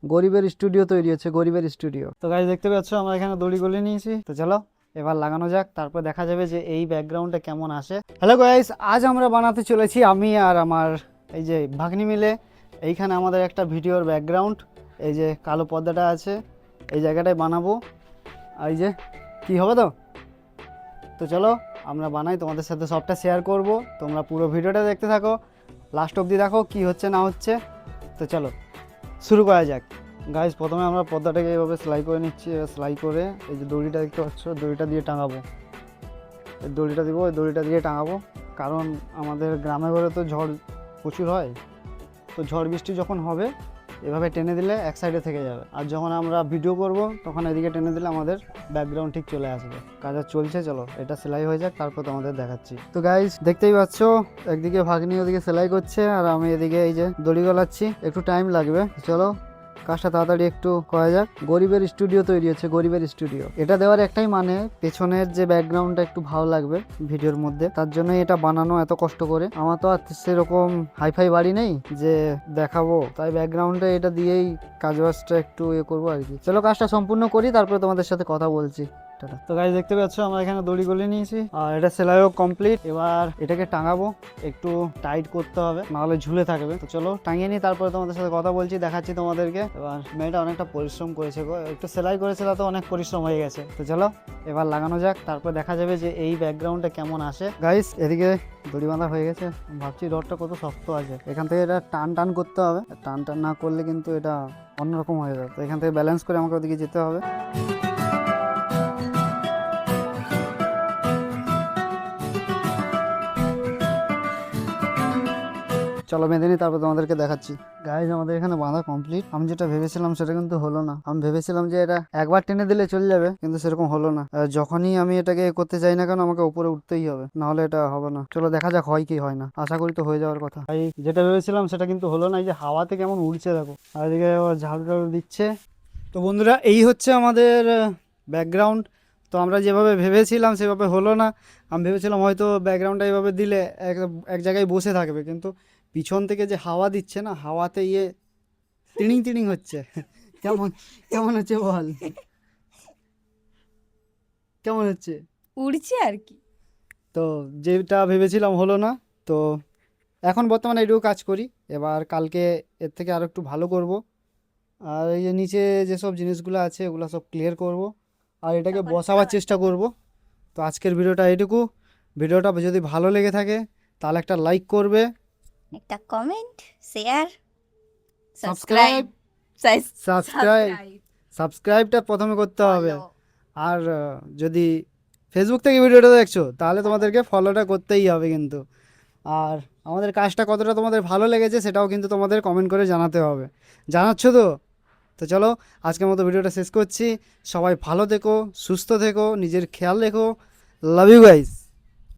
গরিবের স্টুডিও তৈরি হচ্ছে, গরিবের স্টুডিও। তো গাইস দেখতে পাচ্ছ আমরা এখানে দড়ি গলিয়ে নিয়েছি। তো চলো এবার লাগানো যাক, তারপর দেখা যাবে যে এই ব্যাকগ্রাউন্ডটা কেমন আসে। হ্যালো গাইস, আজ আমরা বানাতে চলেছি আমি আর আমার এই যে ভাগ্নি মিলে এইখানে আমাদের একটা ভিডিওর ব্যাকগ্রাউন্ড। এই যে কালো পর্দাটা আছে এই জায়গাটায় বানাবো। আর এই যে কি হবে তো। তো চলো আমরা বানাই, তোমাদের সাথে সবটা শেয়ার করব। তোমরা পুরো ভিডিওটা দেখতে থাকো, লাস্ট অবধি দেখো কি হচ্ছে না হচ্ছে। তো চলো শুরু করা যাক। গাইস প্রথমে আমরা পর্দাটাকে এইভাবে সেলাই করে নিচ্ছি। সেলাই করে এই যে দড়িটা দেখতে পাচ্ছ, দড়িটা দিয়ে টাঙাবো। এই দড়িটা দিব, এই দড়িটা দিয়ে টাঙাবো, কারণ আমাদের গ্রামে ঘরে তো ঝড় প্রচুর হয়। তো ঝড় বৃষ্টি যখন হবে এভাবে টেনে দিলে এক সাইডে থেকে যাবে, আর যখন আমরা ভিডিও করব তখন এদিকে টেনে দিলে আমাদের ব্যাকগ্রাউন্ড ঠিক চলে আসবে। কাজ চলছে, চলো এটা সেলাই হয়ে যাক তারপর তোমাদের দেখাচ্ছি। তো গাইস দেখতেই পাচ্ছ একদিকে ভাগ্নি ওদিকে সেলাই করছে আর আমি এদিকে এই যে দড়ি গলাচ্ছি, একটু টাইম লাগবে। চলো কাজটা তাড়াতাড়ি একটু করা যাক। গরিবের স্টুডিও তৈরি হচ্ছে, গরিবের স্টুডিও। এটা দেওয়ার একটাই মানে পেছনের যে ব্যাকগ্রাউন্ডটা একটু ভালো লাগবে ভিডিওর মধ্যে, তার জন্য এটা বানানো এত কষ্ট করে। আমার তো আর সেরকম হাইফাই বাড়ি নেই যে দেখাবো, তাই ব্যাকগ্রাউন্ডে এটা দিয়েই কাজবাজটা একটু ইয়ে করবো আর কি। চলো কাজটা সম্পূর্ণ করি তারপরে তোমাদের সাথে কথা বলছি। তো গাইস দেখতে পাচ্ছ আমরা এখানে দড়ি গলিয়ে নিয়েছি আর এটা সেলাইও কমপ্লিট। এবার এটাকে টাঙাবো, একটু টাইট করতে হবে নাহলে ঝুলে থাকবে। তো চলো টাঙিয়ে নিই তারপরে তোমাদের সাথে কথা বলছি, দেখাচ্ছি তোমাদেরকে। এবার মেয়েটা অনেকটা পরিশ্রম করেছে গো, একটু সেলাই করেছে তাতে অনেক পরিশ্রম হয়ে গেছে। তো চলো এবার লাগানো যাক, তারপর দেখা যাবে যে এই ব্যাকগ্রাউন্ডটা কেমন আসে। গাইস এদিকে দড়ি বাঁধা হয়ে গেছে, ভাবছি রডটা কত শক্ত আছে। এখান থেকে এটা টান টান করতে হবে, টান টান না করলে কিন্তু এটা অন্যরকম হয়ে যাবে। তো এখান থেকে ব্যালেন্স করে আমাকে ওদিকে যেতে হবে। চলো বেঁধে নিই তারপর তোমাদেরকে দেখাচ্ছি। গাইজ আমাদের এখানে বাঁধা কমপ্লিট। আমি যেটা ভেবেছিলাম সেটা কিন্তু হলো না। আমি ভেবেছিলাম যে এটা একবার টেনে দিলে চলে যাবে, কিন্তু সেরকম হলো না। যখনই আমি এটাকে করতে চাই না কেন আমাকে উপরে উঠতেই হবে, নাহলে এটা হবে না। চলো দেখা যাক হয় কি হয় না, আশা করি তো হয়ে যাওয়ার কথা। ভাই যেটা ভেবেছিলাম সেটা কিন্তু হলো না। এই যে হাওয়াতে কেমন উড়ছে দেখো, আর এদিকে আবার ঝাড়ু টাড়ু দিচ্ছে। তো বন্ধুরা এই হচ্ছে আমাদের ব্যাকগ্রাউন্ড। তো আমরা যেভাবে ভেবেছিলাম সেভাবে হলো না। আমি ভেবেছিলাম হয়তো ব্যাকগ্রাউন্ডটা এইভাবে দিলে এক জায়গায় বসে থাকবে, কিন্তু পিছন থেকে যে হাওয়া দিচ্ছে না, হাওয়াতে ইয়ে তিড়িং তিড়িং হচ্ছে। কেমন কেমন হচ্ছে বল, কেমন হচ্ছে? উড়ছে আর কি। তো যেটা ভেবেছিলাম হলো না। তো এখন বর্তমানে এটুকু কাজ করি, এবার কালকে এর থেকে আরও একটু ভালো করব। আর এই যে নিচে যেসব জিনিসগুলো আছে ওগুলো সব ক্লিয়ার করব আর এটাকে বসাবার চেষ্টা করব। তো আজকের ভিডিওটা এইটুকু। ভিডিওটা যদি ভালো লেগে থাকে তাহলে একটা লাইক করবে, একটা comment, share, subscribe subscribe subscribe সাবস্ক্রাইবটা প্রথমে করতে হবে। আর যদি ফেসবুক থেকে ভিডিওটা দেখছো তাহলে তোমাদেরকে ফলোটা করতেই হবে কিন্তু। আর আমাদের কাজটা কতটা তোমাদের ভালো লেগেছে সেটাও কিন্তু তোমাদের কমেন্ট করে জানাতে হবে। জানাচ্ছ তো? তো চলো আজকের মতো ভিডিওটা শেষ করছি। সবাই ভালো থেকো, সুস্থ থেকো, নিজের খেয়াল রেখো। Love you guys.